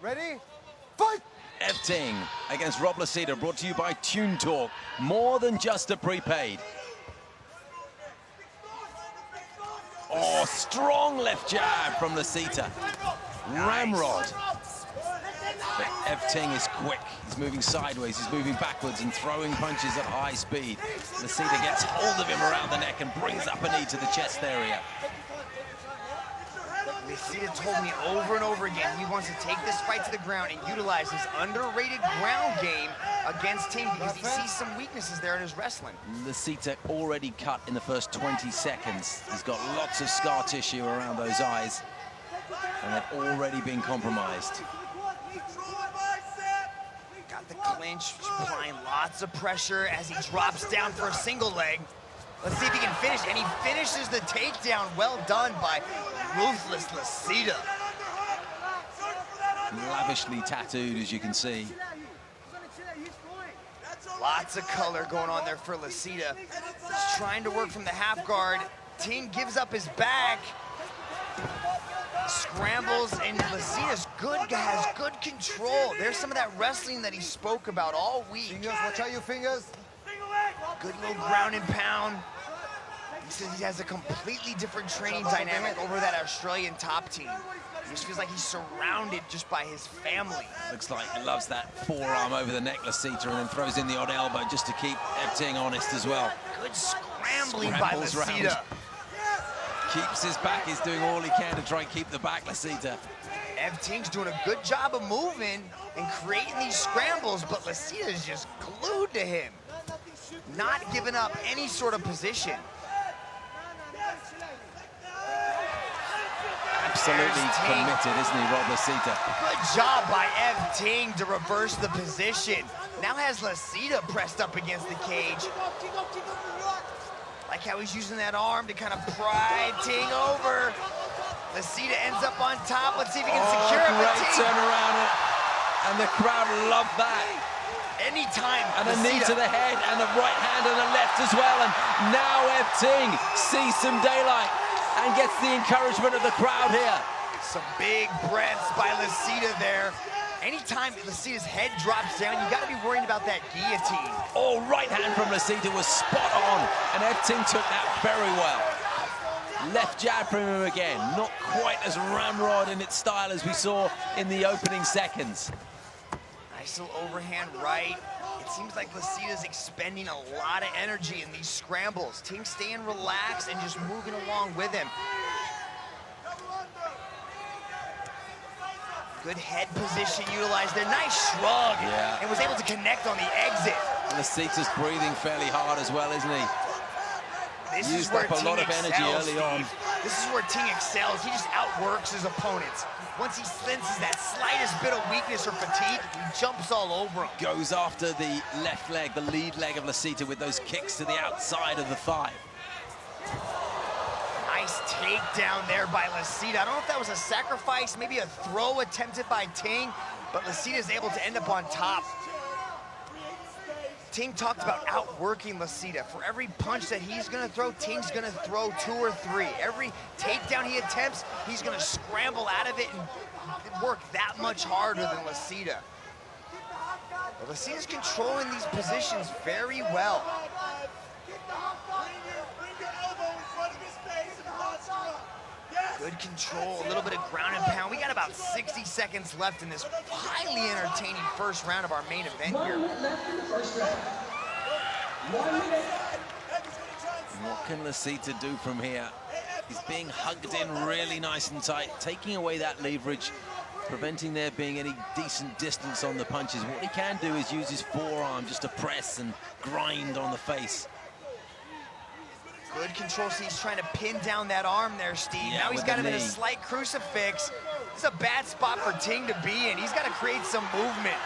Ready? Fight! Vs Ting against Rob LISITA, brought to you by Tune Talk. More than just a prepaid. Oh, strong left jab from LISITA. Ramrod. But Vs Ting is quick. He's moving sideways, he's moving backwards and throwing punches at high speed. LISITA gets hold of him around the neck and brings up a knee to the chest area. LISITA told me over and over again he wants to take this fight to the ground and utilize his underrated ground game against Ting because he sees some weaknesses there in his wrestling. LISITA already cut in the first 20 seconds. He's got lots of scar tissue around those eyes, and they've already been compromised. Got the clinch, applying lots of pressure as he drops down for a single leg. Let's see if he can finish, and he finishes the takedown. Well done by ruthless LISITA. Lavishly tattooed, as you can see. Lots of color going on there for LISITA. He's trying to work from the half guard. Ting gives up his back. Scrambles, and LISITA's good, has good control. There's some of that wrestling that he spoke about all week. Fingers, watch out your fingers. Good little ground and pound. He says he has a completely different training dynamic over that Australian top team. He just feels like he's surrounded just by his family. Looks like he loves that forearm over the neck, LISITA, and then throws in the odd elbow just to keep Vs Ting honest as well. Good scrambling by LISITA. Keeps his back, he's doing all he can to try and keep the back, LISITA. Vs Ting's doing a good job of moving and creating these scrambles, but LISITA's just glued to him. Not giving up any sort of position. Absolutely committed, isn't he, Rob LISITA? Good job by Vs Ting to reverse the position. Now has LISITA pressed up against the cage. Like how he's using that arm to kind of pry Ting over. LISITA ends up on top. Let's see if he can secure it. Great turnaround, and the crowd love that. Anytime. And a knee to the head, and a right hand and a left as well. And now Vs Ting sees some daylight and gets the encouragement of the crowd here. Some big breaths by LISITA there. Anytime LISITA's head drops down, you got to be worried about that guillotine. Oh, right hand from LISITA was spot on, and Vs Ting took that very well. Left jab from him again, not quite as ramrod in its style as we saw in the opening seconds. Nice little overhand right. It seems like LISITA's expending a lot of energy in these scrambles. Ting staying relaxed and just moving along with him. Good head position utilized there. Nice shrug. Yeah. And was able to connect on the exit. LISITA's breathing fairly hard as well, isn't he? This Used is where up a Ting lot of energy excels, early on. This is where Ting excels. He just outworks his opponents. Once he senses that slightest bit of weakness or fatigue, he jumps all over him. Goes after the left leg, the lead leg of LISITA, with those kicks to the outside of the thigh. Nice takedown there by LISITA. I don't know if that was a sacrifice, maybe a throw attempted by Ting, but LISITA is able to end up on top. Ting talked about outworking LISITA. For every punch that he's gonna throw, Ting's gonna throw 2 or 3. Every takedown he attempts, he's gonna scramble out of it and work that much harder than LISITA. But LISITA's controlling these positions very well. Good control, a little bit of ground and pound. We got about 60 seconds left in this highly entertaining first round of our main event here. What can LISITA do from here? He's being hugged in really nice and tight, taking away that leverage, preventing there being any decent distance on the punches. What he can do is use his forearm just to press and grind on the face. Good control, so he's trying to pin down that arm there, Steve. Yeah, now he's got him in a slight crucifix. This is a bad spot for Ting to be in. He's got to create some movement.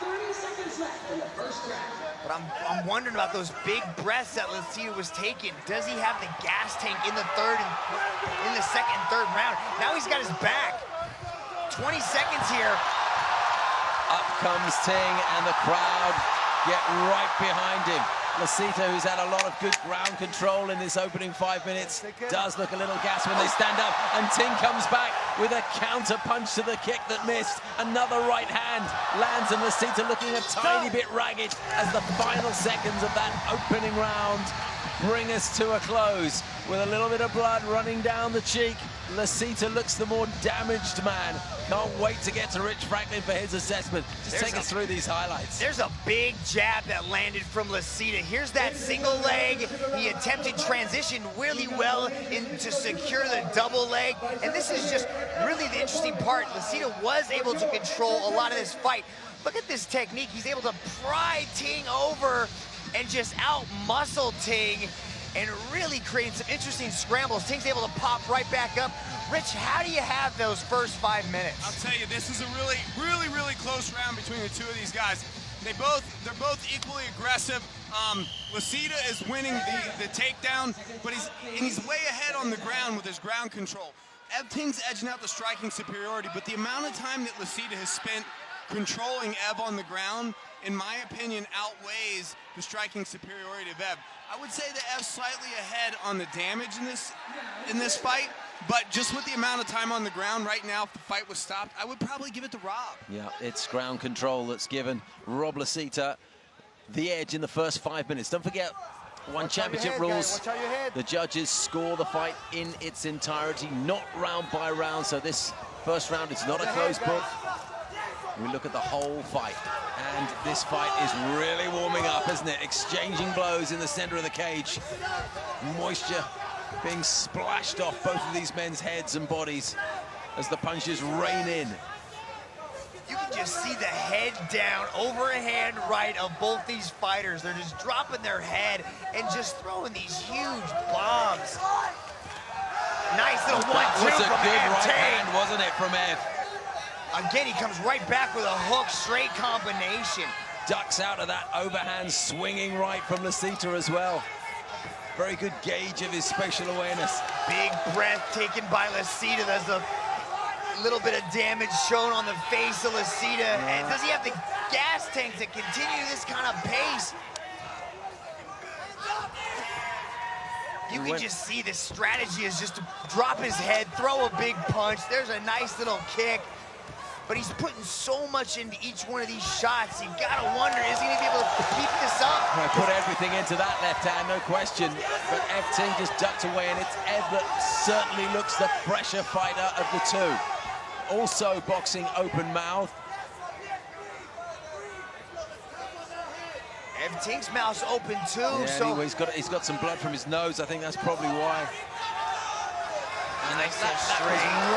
30 seconds left in the first round. But I'm wondering about those big breaths that LISITA was taking. Does he have the gas tank in the second and third round? Now he's got his back. 20 seconds here. Up comes Ting, and the crowd get right behind him. LISITA, who's had a lot of good ground control in this opening 5 minutes, does look a little gassed when they stand up, and Ting comes back with a counter punch to the kick that missed. Another right hand lands, and LISITA looking a tiny bit ragged as the final seconds of that opening round bring us to a close. With a little bit of blood running down the cheek, LISITA looks the more damaged man. Can't wait to get to Rich Franklin for his assessment. Just take us through these highlights. There's a big jab that landed from LISITA. Here's that single leg. He attempted transition really well to secure the double leg. And this is just really the interesting part. LISITA was able to control a lot of this fight. Look at this technique. He's able to pry Ting over and just out-muscle Ting and really creating some interesting scrambles. Ting's able to pop right back up. Rich, how do you have those first 5 minutes? I'll tell you, this is a really close round between the two of these guys. They're both equally aggressive. LISITA is winning the takedown, but he's way ahead on the ground with his ground control. Ev Ting's edging out the striking superiority, but the amount of time that LISITA has spent controlling Ev on the ground, in my opinion, outweighs the striking superiority of Ev. I would say that Ev's slightly ahead on the damage in this fight, but just with the amount of time on the ground right now, if the fight was stopped, I would probably give it to Rob. Yeah, it's ground control that's given Rob LISITA the edge in the first 5 minutes. Don't forget, one championship rules, the judges score the fight in its entirety, not round by round, so this first round is not a closed book. We look at the whole fight, and this fight is really warming up, isn't it? Exchanging blows in the center of the cage. Moisture being splashed off both of these men's heads and bodies as the punches rain in. You can just see the head down, overhand right of both these fighters. They're just dropping their head and just throwing these huge bombs. Nice little 1-2 That was a from good Ev right Ting. hand, wasn't it, from Ev? Again, he comes right back with a hook, straight combination. Ducks out of that overhand swinging right from LISITA as well. Very good gauge of his spatial awareness. Big breath taken by LISITA. There's a little bit of damage shown on the face of LISITA. And does he have the gas tank to continue this kind of pace? You can just see the strategy is just to drop his head, throw a big punch. There's a nice little kick. But he's putting so much into each one of these shots. You gotta wonder, is he gonna be able to keep this up? I put everything into that left hand, no question. But Ev Ting just ducked away, and it's Ev that certainly looks the fresher fighter of the two. Also boxing open mouth. Ev Ting's mouth's open too, Yeah, so anyway, he's got some blood from his nose. I think that's probably why. And that was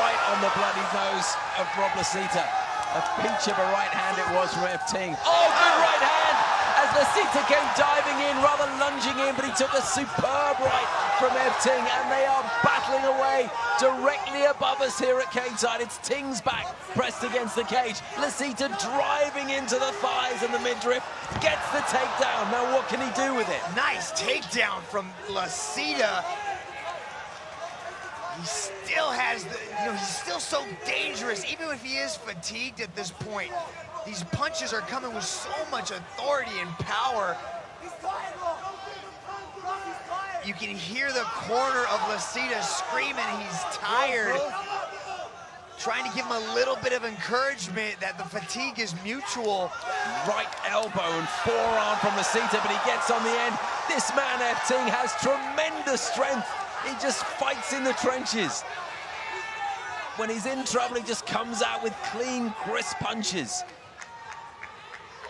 right on the bloody nose of Rob LISITA. A peach of a right hand it was from Ev Ting. Oh, good right hand! As LISITA came diving in, rather lunging in, but he took a superb right from Ev Ting, and they are battling away directly above us here at Cageside. It's Ting's back pressed against the cage. LISITA driving into the thighs and the midriff, gets the takedown. Now what can he do with it? nice takedown from LISITA. He still has the, he's still so dangerous, even if he is fatigued at this point. These punches are coming with so much authority and power. You can hear the corner of LISITA screaming he's tired. Trying to give him a little bit of encouragement that the fatigue is mutual. Right elbow and forearm from LISITA, but he gets on the end. This man, Ev Ting, has tremendous strength. He just fights in the trenches. When he's in trouble, he just comes out with clean, crisp punches.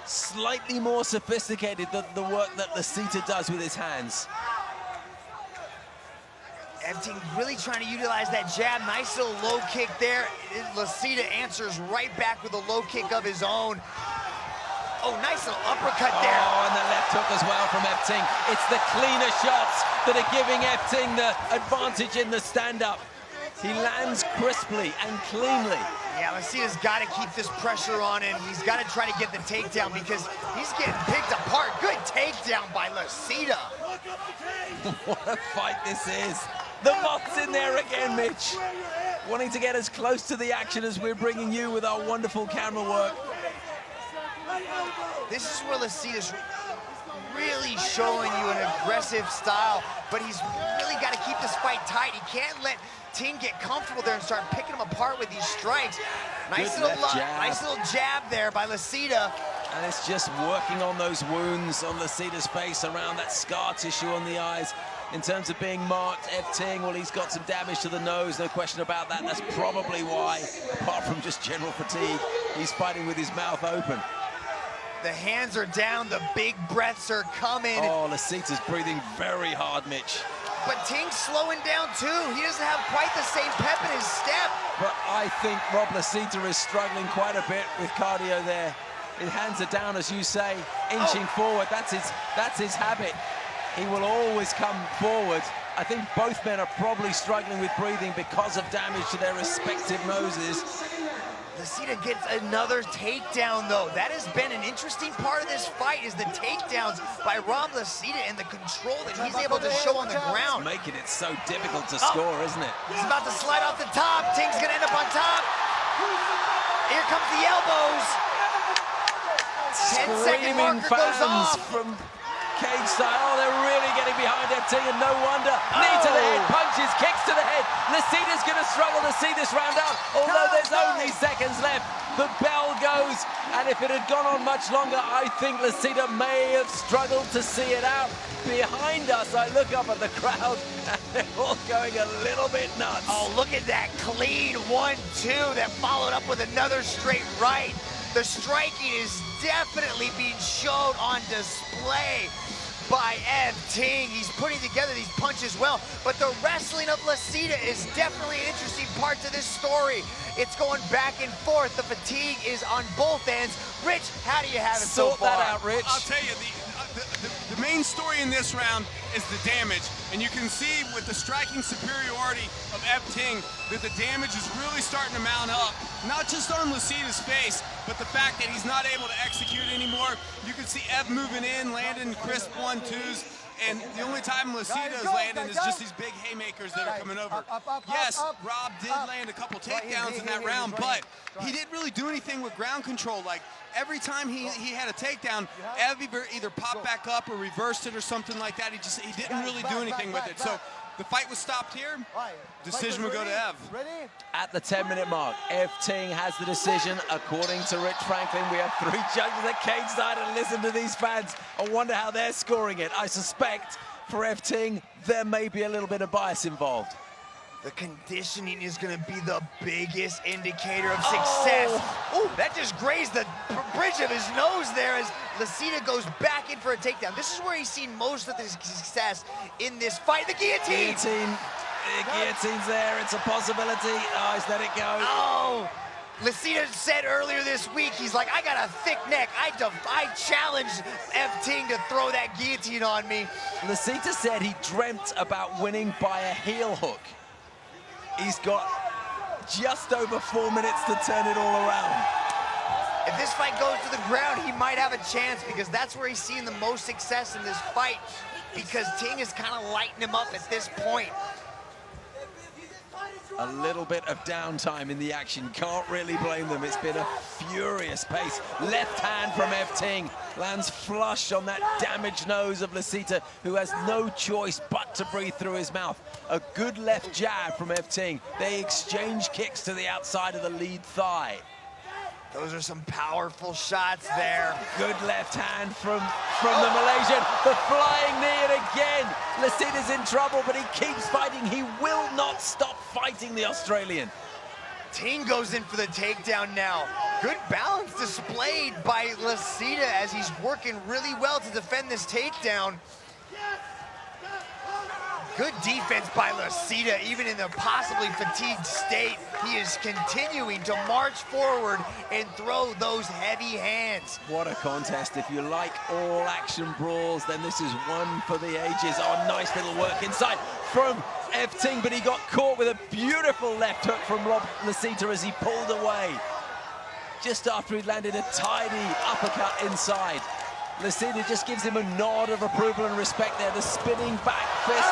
Slightly more sophisticated than the work that LISITA does with his hands. Ev Ting really trying to utilize that jab. Nice little low kick there. LISITA answers right back with a low kick of his own. Oh, nice little uppercut there. Oh, and the left hook as well from Ev Ting. It's the cleaner shots that are giving Ev Ting the advantage in the stand-up. He lands crisply and cleanly. Yeah, LISITA's got to keep this pressure on him. He's got to try to get the takedown because he's getting picked apart. Good takedown by LISITA. What a fight this is. The Moth's in there again, Mitch. Wanting to get as close to the action as we're bringing you with our wonderful camera work. This is where LISITA's really showing you an aggressive style, but he's really got to keep this fight tight. He can't let Ting get comfortable there and start picking him apart with these strikes. Nice little jab there by LISITA. And it's just working on those wounds on LISITA's face, around that scar tissue on the eyes. In terms of being marked, F Ting, well, he's got some damage to the nose, no question about that. That's probably why, apart from just general fatigue, he's fighting with his mouth open. The hands are down, the big breaths are coming. Oh, LISITA's breathing very hard, Mitch. But Ting's slowing down too. He doesn't have quite the same pep in his step. But I think Rob LISITA is struggling quite a bit with cardio there. His hands are down, as you say, inching forward. That's his habit. He will always come forward. I think both men are probably struggling with breathing because of damage to their respective noses. LISITA gets another takedown, though. That has been an interesting part of this fight, is the takedowns by Rob LISITA and the control that he's able to show on the ground. It's making it so difficult to score, isn't it? He's about to slide off the top. Ting's gonna end up on top. Here comes the elbows. 10-second marker goes off. From cage style. Oh, they're really getting behind FT, and no wonder. Knee to the head, punches, kicks to the head. LISITA's going to struggle to see this round out, although there's only seconds left. The bell goes, and if it had gone on much longer, I think LISITA may have struggled to see it out. Behind us, I look up at the crowd, and they're all going a little bit nuts. Oh, look at that clean 1-2 that followed up with another straight right. The striking is definitely being shown on display by F Ting. He's putting together these punches well, but the wrestling of LISITA is definitely an interesting part to this story. It's going back and forth. The fatigue is on both ends. Rich, how do you have it so far? Sort that out, Rich. I'll tell you, the main story in this round is the damage, and you can see with the striking superiority of F Ting that the damage is really starting to mount up, not just on LISITA's face, but the fact that he's not able to execute anymore. You can see Ev moving in, landing crisp 1-2s, and the only time LISITA is landing is just these big haymakers that are coming over. Yes, Rob did land a couple takedowns in that round, but he didn't really do anything with ground control. Like, every time he had a takedown, Ev either popped back up or reversed it or something like that. He didn't really do anything with it. So the fight was stopped here. Decision would go to Ev. At the 10-minute mark, F Ting has the decision. According to Rich Franklin, we have 3 judges at cage side, and listen to these fans. I wonder how they're scoring it. I suspect for F Ting, there may be a little bit of bias involved. The conditioning is going to be the biggest indicator of success. Oh, that just grazed the bridge of his nose there as LISITA goes back in for a takedown. This is where he's seen most of the success in this fight. The guillotine. The guillotine's there. It's a possibility. Oh, he's let it go. Oh, LISITA said earlier this week, he's like, I got a thick neck. I challenged F Ting to throw that guillotine on me. LISITA said he dreamt about winning by a heel hook. He's got just over 4 minutes to turn it all around. If this fight goes to the ground, he might have a chance, because that's where he's seen the most success in this fight, because Ting is kind of lighting him up at this point. A little bit of downtime in the action. Can't really blame them. It's been a furious pace. Left hand from F Ting lands flush on that damaged nose of LISITA, who has no choice but to breathe through his mouth. A good left jab from F Ting. They exchange kicks to the outside of the lead thigh. Those are some powerful shots there. Good left hand from the Malaysian. The flying knee, and again, LISITA's in trouble, but he keeps fighting. He will not stop fighting the Australian. Ting goes in for the takedown now. Good balance displayed by LISITA as he's working really well to defend this takedown. Good defense by LISITA, even in the possibly fatigued state. He is continuing to march forward and throw those heavy hands. What a contest. If you like all-action brawls, then this is one for the ages. Oh, nice little work inside from F Ting, but he got caught with a beautiful left hook from Rob LISITA as he pulled away. Just after he landed a tidy uppercut inside. LISITA just gives him a nod of approval and respect there. The spinning back fist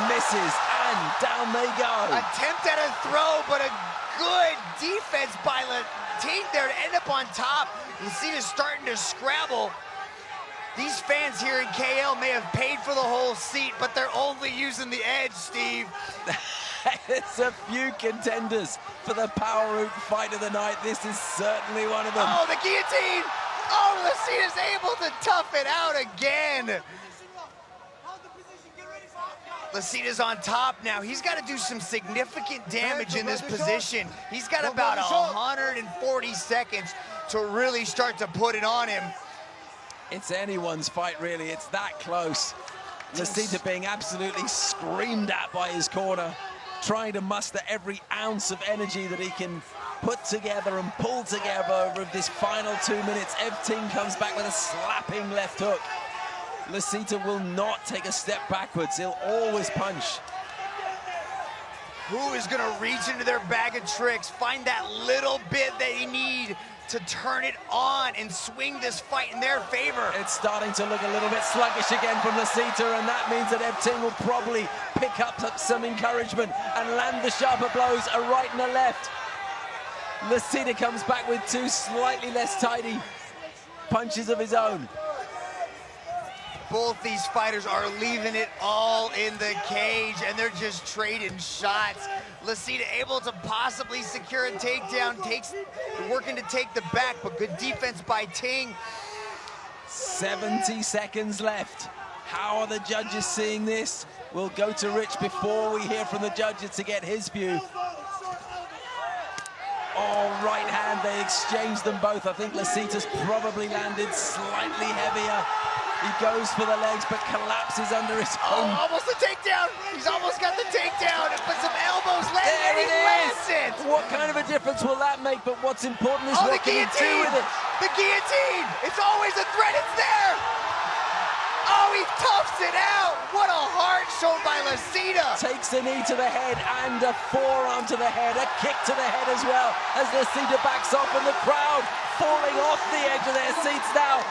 misses, and down they go. Attempt at a throw, but a good defense by Ting there to end up on top. LISITA's starting to scrabble. These fans here in KL may have paid for the whole seat, but they're only using the edge, Steve. There's a few contenders for the Power Root Fight of the Night. This is certainly one of them. Oh, the guillotine! Oh, LISITA's able to tough it out again. LISITA's on top now. He's got to do some significant damage in this position. He's got about 140 seconds to really start to put it on him. It's anyone's fight, really. It's that close. LISITA being absolutely screamed at by his corner, trying to muster every ounce of energy that he can put together and pull together over this final 2 minutes. Ting comes back with a slapping left hook. LISITA will not take a step backwards. He'll always punch. Who is going to reach into their bag of tricks, find that little bit they need to turn it on and swing this fight in their favor? It's starting to look a little bit sluggish again from LISITA, and that means that Ting will probably pick up some encouragement and land the sharper blows, a right and a left. LISITA comes back with two slightly less tidy punches of his own. Both these fighters are leaving it all in the cage, and they're just trading shots. LISITA able to possibly secure a takedown, working to take the back, but good defense by Ting. 70 seconds left. How are the judges seeing this? We'll go to Rich before we hear from the judges to get his view. Oh, right hand, they exchanged them both. I think LISITA's probably landed slightly heavier. He goes for the legs, but collapses under his own. Oh, almost a takedown. He's almost got the takedown. But some elbows landed. There He lands it. What kind of a difference will that make? But what's important is what can he do with it? The guillotine. It's always a threat. It's there. Oh, he toughs it out. What a heart shown by LISITA. Takes a knee to the head and a forearm to the head, a kick to the head as well, as LISITA backs off, and the crowd falling off the edge of their seats now.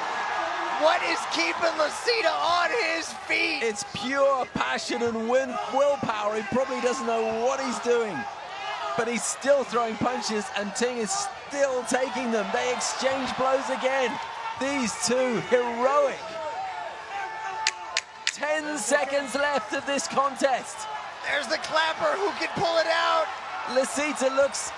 What is keeping LISITA on his feet? It's pure passion and willpower. He probably doesn't know what he's doing, but he's still throwing punches, and Ting is still taking them. They exchange blows again. These two, heroic. 10 seconds left of this contest. There's the clapper. Who can pull it out? LISITA looks...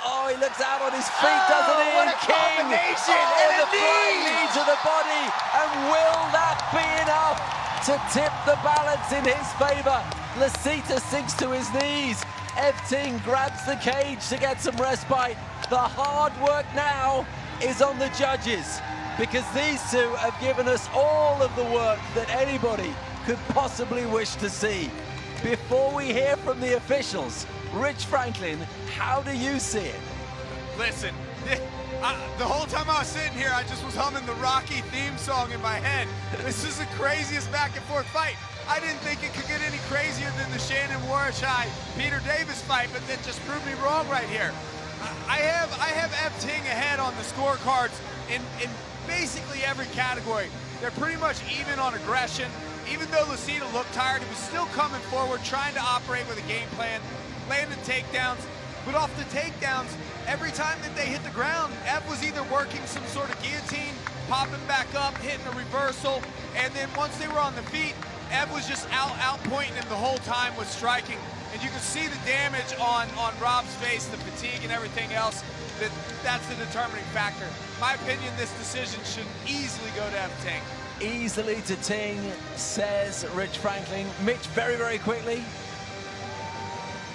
Oh, he looks out on his feet, doesn't he? What a combination! Oh, and the flying knee to the body. And will that be enough to tip the balance in his favor? LISITA sinks to his knees. Ting grabs the cage to get some respite. The hard work now is on the judges, because these two have given us all of the work that anybody could possibly wish to see. Before we hear from the officials, Rich Franklin, how do you see it? Listen, the whole time I was sitting here, I just was humming the Rocky theme song in my head. This is the craziest back and forth fight. I didn't think it could get any crazier than the Shannon Warashai-Peter Davis fight, but that just proved me wrong right here. I have Ting ahead on the scorecards in basically every category. They're pretty much even on aggression. Even though LISITA looked tired, he was still coming forward, trying to operate with a game plan, landing takedowns. But off the takedowns, every time that they hit the ground, Ev was either working some sort of guillotine, popping back up, hitting a reversal, and then once they were on the feet, Ev was just out-pointing him the whole time with striking. And you can see the damage on Rob's face, the fatigue and everything else. That's the determining factor. In my opinion, this decision should easily go to Ting. Easily to Ting, says Rich Franklin. Mitch, very, very quickly.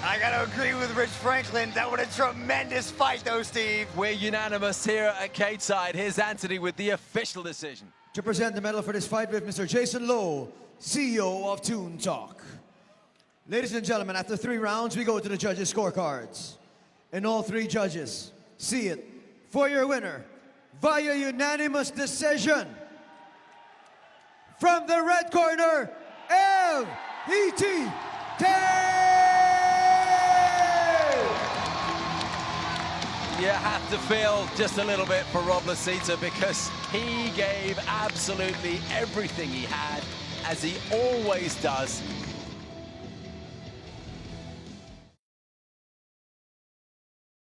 I gotta agree with Rich Franklin. That was a tremendous fight, though, Steve. We're unanimous here at cage side. Here's Anthony with the official decision. To present the medal for this fight with Mr. Jason Lowe, CEO of Toon Talk. Ladies and gentlemen, after 3 rounds, we go to the judges' scorecards. And all 3 judges see it for your winner via unanimous decision. From the red corner, LISITA. You have to feel just a little bit for Rob LISITA, because he gave absolutely everything he had, as he always does.